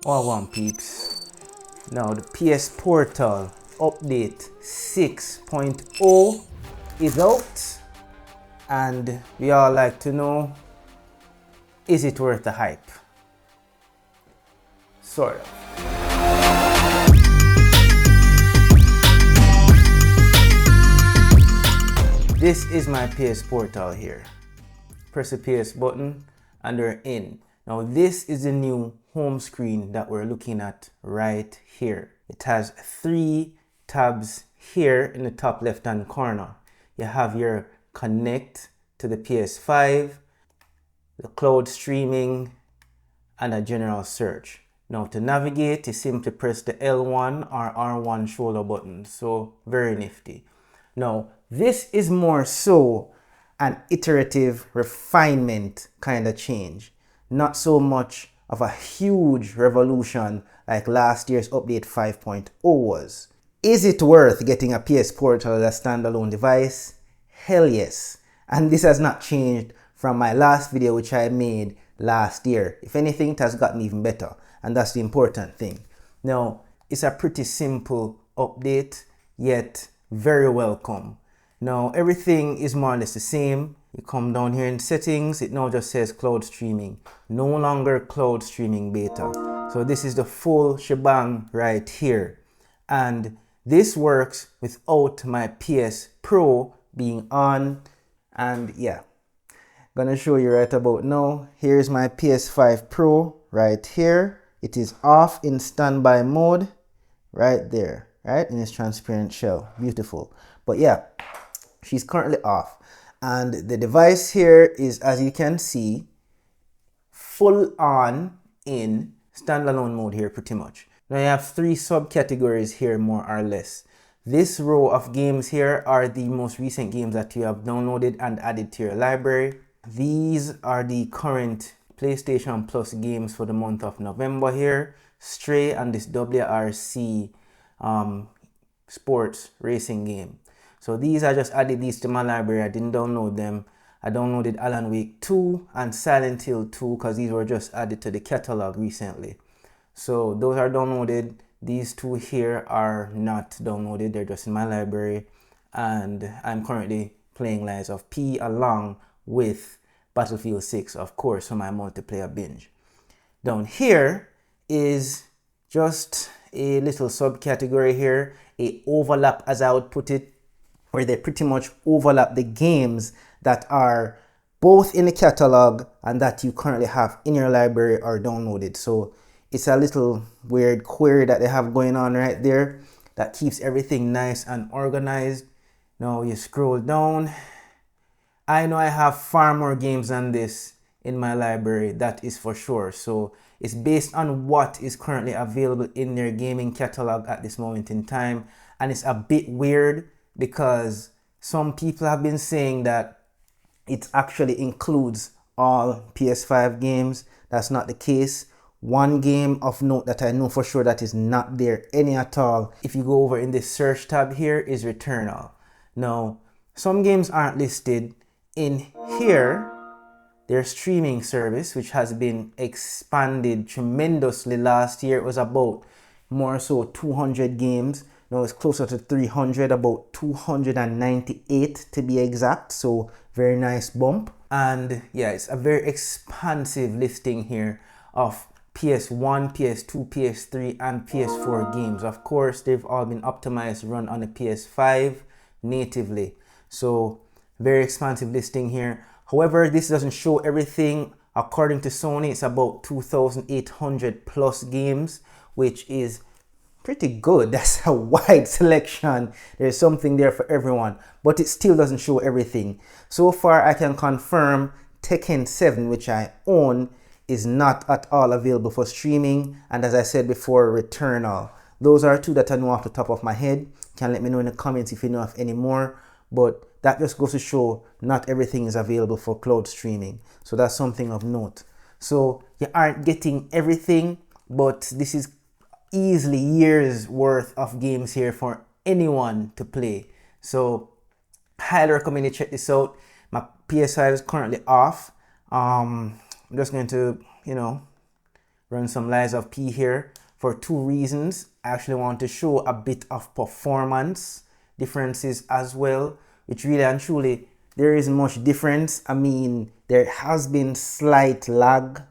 All one peeps. Now the PS Portal update 6.0 is out, and we all like to know, is it worth the hype? Sort of. This is my PS Portal here. Press the PS button and we're in. Now this is the new home screen that we're looking at right here. It has 3 tabs here in the top left hand corner. You have your connect to the PS5, the cloud streaming, and a general search. Now to navigate, you simply press the L1 or R1 shoulder button. So very nifty. Now this is more so an iterative refinement kind of change. Not so much of a huge revolution like last year's update 5.0 was. Is it worth getting a PS Portal as a standalone device? Hell yes. And this has not changed from my last video which I made last year. If anything, it has gotten even better, and that's the important thing. Now, it's a pretty simple update, yet very welcome. Now, everything is more or less the same. You come down here in settings, it now just says cloud streaming. No longer cloud streaming beta. So this is the full shebang right here. And this works without my PS Pro being on. And yeah, gonna show you right about now. Here's my PS5 Pro right here. It is off in standby mode right there, right? In its transparent shell. Beautiful. But yeah, she's currently off. And the device here is, as you can see, full on in standalone mode here pretty much. Now you have 3 subcategories here more or less. This row of games here are the most recent games that you have downloaded and added to your library. These are the current PlayStation Plus games for the month of November here. Stray and this WRC sports racing game. So these, I just added these to my library. I didn't download them. I downloaded Alan Wake 2 and Silent Hill 2 because these were just added to the catalog recently. So those are downloaded. These 2 here are not downloaded. They're just in my library. And I'm currently playing Lies of P along with Battlefield 6, of course, for my multiplayer binge. Down here is just a little subcategory here, a overlap as I would put it, where they pretty much overlap the games that are both in the catalog and that you currently have in your library or downloaded. So it's a little weird query that they have going on right there that keeps everything nice and organized. Now you scroll down. I know I have far more games than this in my library, that is for sure. So it's based on what is currently available in their gaming catalog at this moment in time. And it's a bit weird because some people have been saying that it actually includes all PS5 games. That's not the case. One game of note that I know for sure that is not there any at all, if you go over in this search tab here, is Returnal. Now, some games aren't listed. In here, their streaming service, which has been expanded tremendously. Last year it was about more so 200 games. Now it's closer to 300, about 298 to be exact. So very nice bump. And yeah, it's a very expansive listing here of PS1, PS2, PS3, and PS4 games. Of course, they've all been optimized to run on the PS5 natively. So very expansive listing here. However, this doesn't show everything. According to Sony, it's about 2,800 plus games, which is pretty good. That's a wide selection. There's something there for everyone, but it still doesn't show everything. So far, I can confirm Tekken 7, which I own, is not at all available for streaming. And as I said before, Returnal. Those are 2 that I know off the top of my head. You can let me know in the comments if you know of any more. But that just goes to show not everything is available for cloud streaming. So that's something of note. So you aren't getting everything, but this is easily years worth of games here for anyone to play. So highly recommend you check this out. My PS5 is currently off. I'm just going to, run some Lies of P here for two reasons. I actually want to show a bit of performance differences as well, which really and truly there isn't much difference. I mean, there has been slight lag,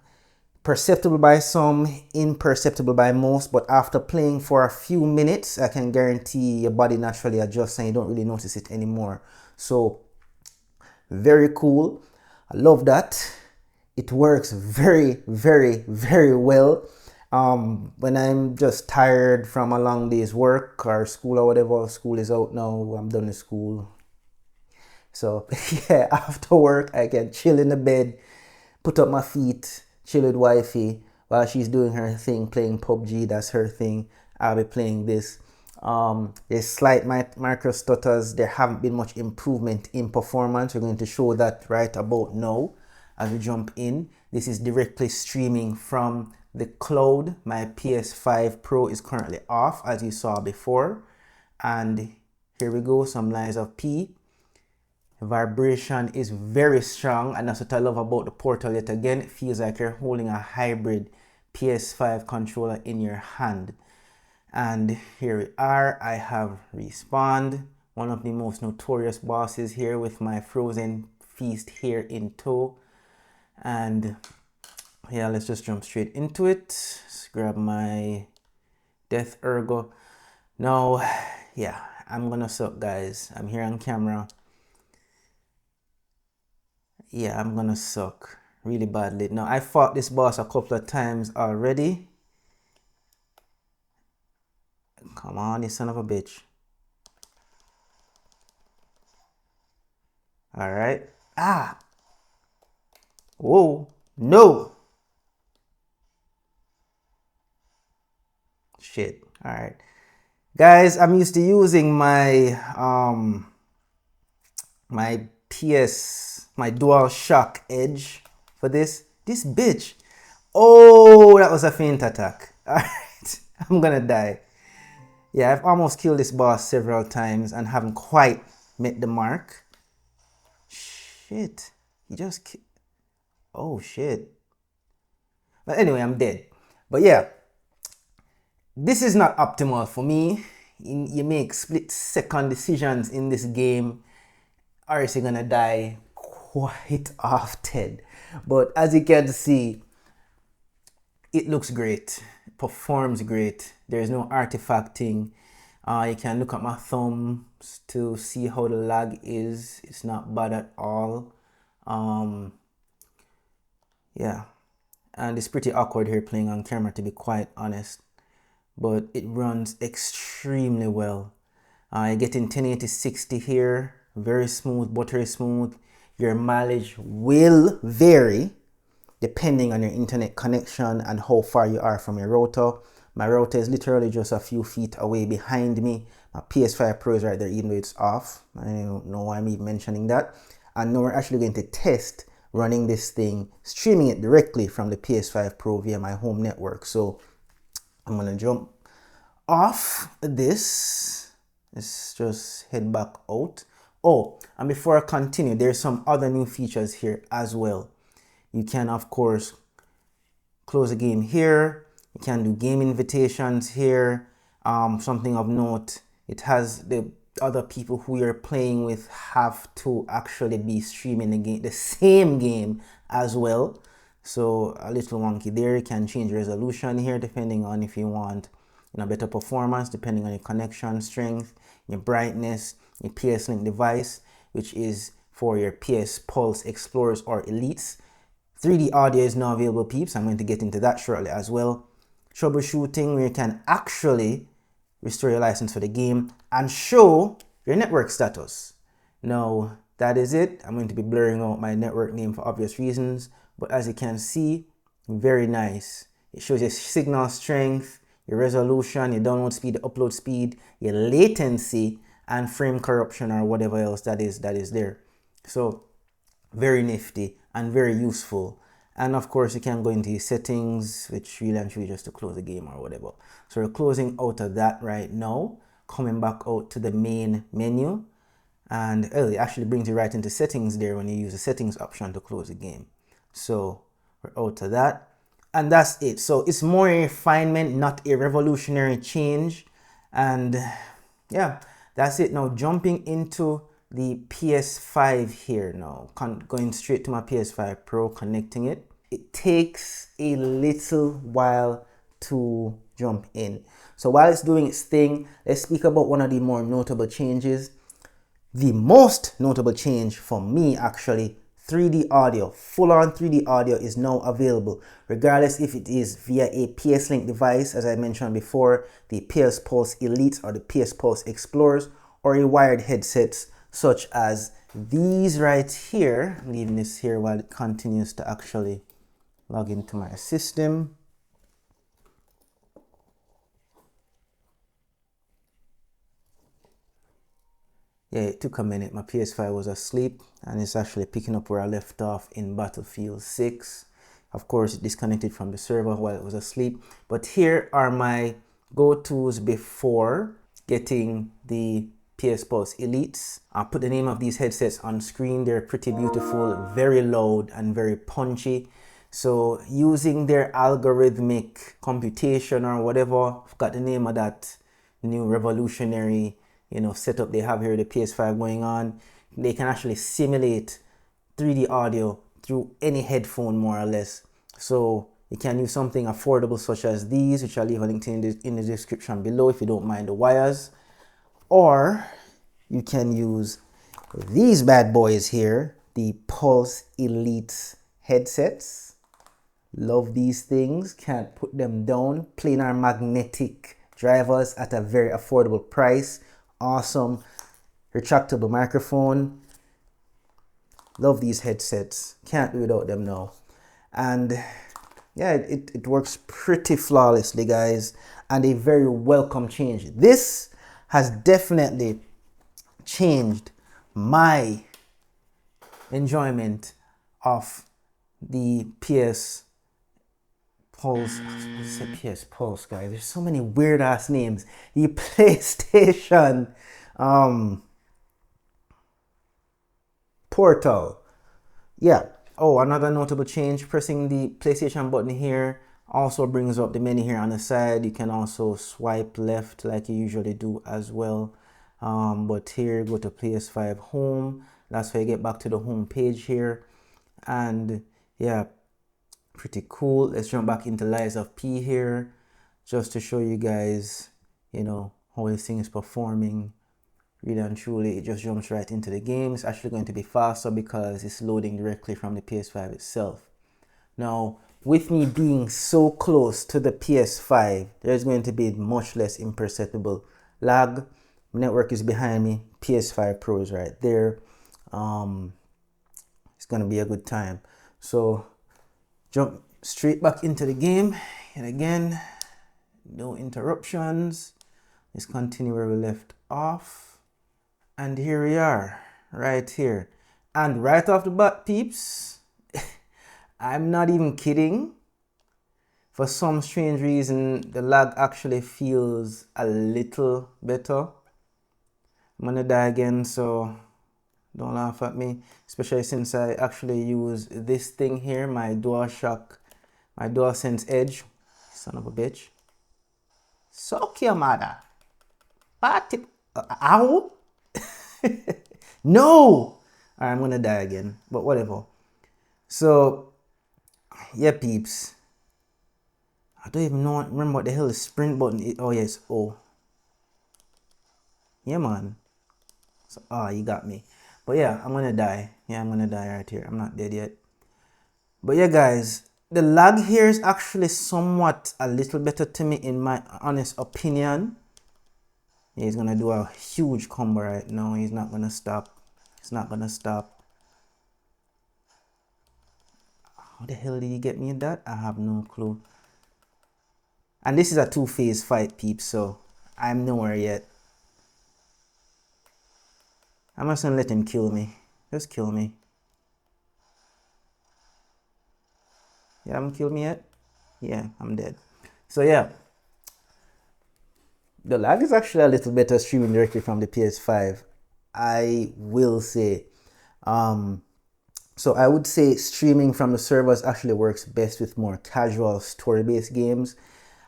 perceptible by some, imperceptible by most, but after playing for a few minutes, I can guarantee your body naturally adjusts and you don't really notice it anymore. So very cool. I love that. It works very, very, very well. When I'm just tired from a long day's work or school or whatever, school is out now, I'm done with school. So yeah, after work, I can chill in the bed, put up my feet, chill with wifey while she's doing her thing, playing PUBG, that's her thing. I'll be playing this. There's slight micro stutters. There haven't been much improvement in performance. We're going to show that right about now as we jump in. This is directly streaming from the cloud. My PS5 Pro is currently off, as you saw before. And here we go, some Lies of P. Vibration is very strong, and that's what I love about the Portal yet again. It feels like you're holding a hybrid PS5 controller in your hand. And here we are. I have respawned, one of the most notorious bosses here, with my frozen feast here in tow. And yeah, let's just jump straight into it. Let's grab my death ergo. Now, yeah, I'm gonna suck, guys. I'm here on camera. Yeah, I'm gonna suck really badly. Now, I fought this boss a couple of times already. Come on, you son of a bitch. All right. Ah. Whoa. No. Shit. All right. Guys, I'm used to using my my Dual Shock Edge for this. This bitch. Oh, that was a feint attack. All right. I'm gonna die. Yeah, I've almost killed this boss several times and haven't quite met the mark. Shit. He just... Oh, shit. But anyway, I'm dead. But yeah, this is not optimal for me. You make split-second decisions in this game, or else you're gonna die quite often. But as you can see, it looks great. It performs great. There's no artifacting. You can look at my thumbs to see how the lag is. It's not bad at all. Yeah, and it's pretty awkward here playing on camera, to be quite honest, but it runs extremely well. You're getting 1080-60 here, very smooth, buttery smooth. Your mileage will vary depending on your internet connection and how far you are from your router. My router is literally just a few feet away behind me. My PS5 Pro is right there, even though it's off. I don't know why I'm even mentioning that. And now we're actually going to test running this thing, streaming it directly from the PS5 Pro via my home network. So I'm gonna jump off this. Let's just head back out. Oh, and before I continue, there's some other new features here as well. You can, of course, close the game here. You can do game invitations here. Something of note, it has the other people who you're playing with have to actually be streaming the game, the same game as well. So a little wonky there. You can change resolution here depending on if you want better performance, depending on your connection strength, your brightness, your PS Link device, which is for your PS Pulse Explorers or Elites. 3D audio is now available, peeps. I'm going to get into that shortly as well. Troubleshooting, where you can actually restore your license for the game and show your network status. Now, that is it. I'm going to be blurring out my network name for obvious reasons, but as you can see, very nice. It shows your signal strength, your resolution, your download speed, upload speed, your latency, and frame corruption or whatever else that is there. So very nifty and very useful. And of course, you can go into your settings, which really and truly just to close the game or whatever. So we're closing out of that right now, coming back out to the main menu. And it actually brings you right into settings there when you use the settings option to close the game. So we're out of that. And that's it. So it's more a refinement, not a revolutionary change. And yeah, that's it. Now jumping into the PS5 here now, going straight to my PS5 Pro, connecting it. It takes a little while to jump in. So while it's doing its thing, let's speak about one of the more notable changes. The most notable change for me, actually, 3D audio. Full-on 3D audio is now available, regardless if it is via a PS Link device, as I mentioned before, the PS Pulse Elite or the PS Pulse Explorers, or a wired headsets such as these right here. I'm leaving this here while it continues to actually log into my system. Yeah, it took a minute. My PS5 was asleep and it's actually picking up where I left off in Battlefield 6. Of course, it disconnected from the server while it was asleep. But here are my go-tos before getting the PS Pulse Elites. I'll put the name of these headsets on screen. They're pretty beautiful, very loud and very punchy. So using their algorithmic computation or whatever, I've got the name of that new revolutionary setup they have here, the PS5 going on. They can actually simulate 3D audio through any headphone more or less. So you can use something affordable such as these, which I'll leave a link to in the description below if you don't mind the wires. Or you can use these bad boys here, the Pulse Elite headsets. Love these things, can't put them down. Planar magnetic drivers at a very affordable price. Awesome retractable microphone. Love these headsets, can't do without them now. And yeah, it works pretty flawlessly, guys, and a very welcome change. This has definitely changed my enjoyment of the PS Pulse. What's the PS Pulse, guys? There's so many weird ass names. The PlayStation Portal. Yeah. Oh, another notable change, pressing the PlayStation button here also brings up the menu here on the side. You can also swipe left like you usually do as well. But here, go to PS5 home. That's how you get back to the home page here. And yeah, pretty cool. Let's jump back into Lies of P here, just to show you guys, how this thing is performing. Really and truly, it just jumps right into the game. It's actually going to be faster because it's loading directly from the PS5 itself. Now, with me being so close to the PS5, there's going to be much less imperceptible lag. My network is behind me. PS5 Pro is right there. It's going to be a good time. So, jump straight back into the game. And again, no interruptions. Let's continue where we left off. And here we are, right here. And right off the bat, peeps, I'm not even kidding. For some strange reason, the lag actually feels a little better. I'm gonna die again, so don't laugh at me. Especially since I actually use this thing here, my DualSense Edge. Son of a bitch. Suck your mother. Ow! No! Alright, I'm gonna die again, but whatever. So, yeah, peeps. I don't even remember what the hell the sprint button is. Oh, yes, O. Yeah, man. So, you got me. But yeah, I'm gonna die. Yeah, I'm gonna die right here. I'm not dead yet. But yeah, guys, the lag here is actually somewhat a little better to me, in my honest opinion. Yeah, he's gonna do a huge combo right now. He's not gonna stop. He's not gonna stop. How the hell did he get me in that? I have no clue. And this is a two-phase fight, peeps, so I'm nowhere yet. I'm just gonna let him kill me. Just kill me. You haven't killed me yet? Yeah, I'm dead. So yeah. The lag is actually a little better streaming directly from the PS5. I will say. So I would say streaming from the servers actually works best with more casual story-based games.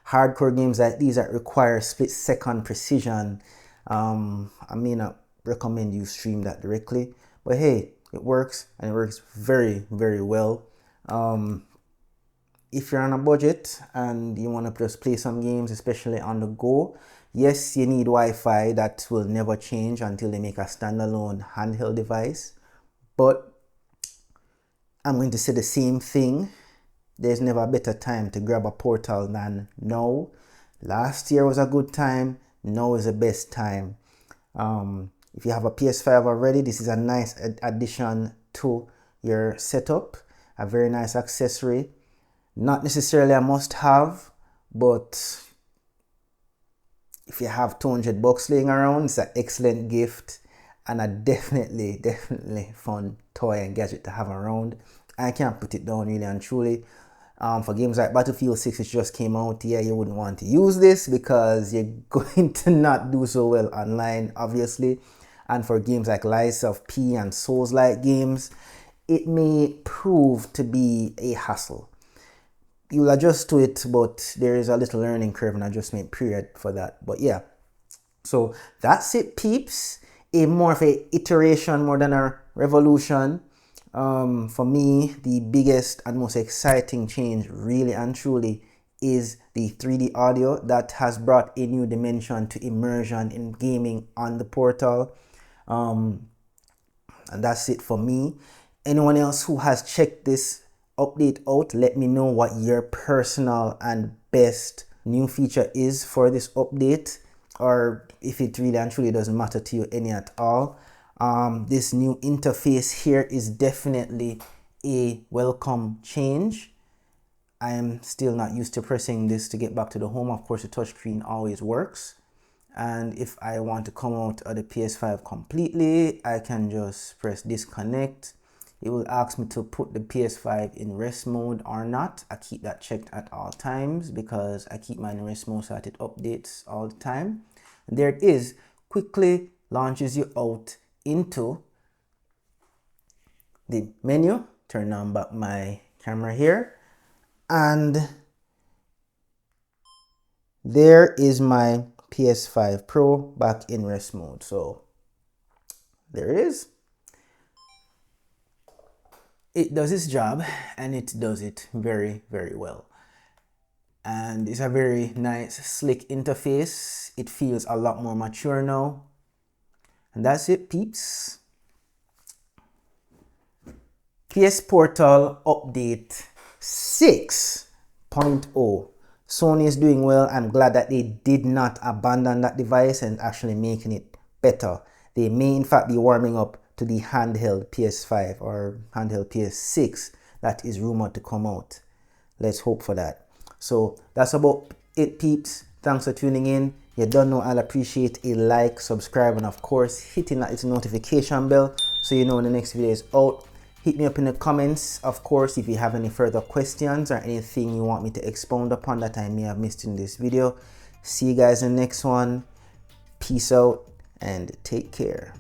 Hardcore games like these that require split-second precision, I may not recommend you stream that directly, but hey, it works, and it works very, very well. If you're on a budget and you want to just play some games, especially on the go, yes, you need Wi-Fi. That will never change until they make a standalone handheld device. But I'm going to say the same thing. There's never a better time to grab a Portal than now. Last year was a good time. Now is the best time. If you have a PS5 already, this is a nice addition to your setup. A very nice accessory. Not necessarily a must-have, but if you have $200 laying around, it's an excellent gift and a definitely fun toy and gadget to have around. I can't put it down really and truly. For games like Battlefield 6, which just came out, yeah, you wouldn't want to use this because you're going to not do so well online, obviously. And for games like Lies of P and Souls-like games, it may prove to be a hassle. You'll adjust to it, but there is a little learning curve and adjustment period for that. But yeah, so that's it, peeps. More of a iteration more than a revolution. For me, the biggest and most exciting change, really and truly, is the 3D audio that has brought a new dimension to immersion in gaming on the Portal. And that's it for me. Anyone else who has checked this update out, let me know what your personal and best new feature is for this update, or if it really and truly doesn't matter to you any at all. This new interface here is definitely a welcome change. I am still not used to pressing this to get back to the home. Of course, the touchscreen always works. And if I want to come out of the PS5 completely, I can just press disconnect. It will ask me to put the PS5 in rest mode or not. I keep that checked at all times because I keep mine in rest mode so that it updates all the time. And there it is. Quickly launches you out into the menu. Turn on back my camera here. And there is my PS5 Pro back in rest mode. So there it is. It does its job, and it does it very, very well. And it's a very nice, slick interface. It feels a lot more mature now. And that's it, peeps. PS Portal Update 6.0. Sony is doing well. I'm glad that they did not abandon that device and actually making it better. They may in fact be warming up to the handheld PS5 or handheld PS6 that is rumored to come out. Let's hope for that. So that's about it, peeps. Thanks for tuning in. You don't know, I'll appreciate a like, subscribe, and of course hitting that little notification bell so you know when the next video is out. Hit me up in the comments, of course, if you have any further questions or anything you want me to expound upon that I may have missed in this video. See you guys in the next one. Peace out and take care.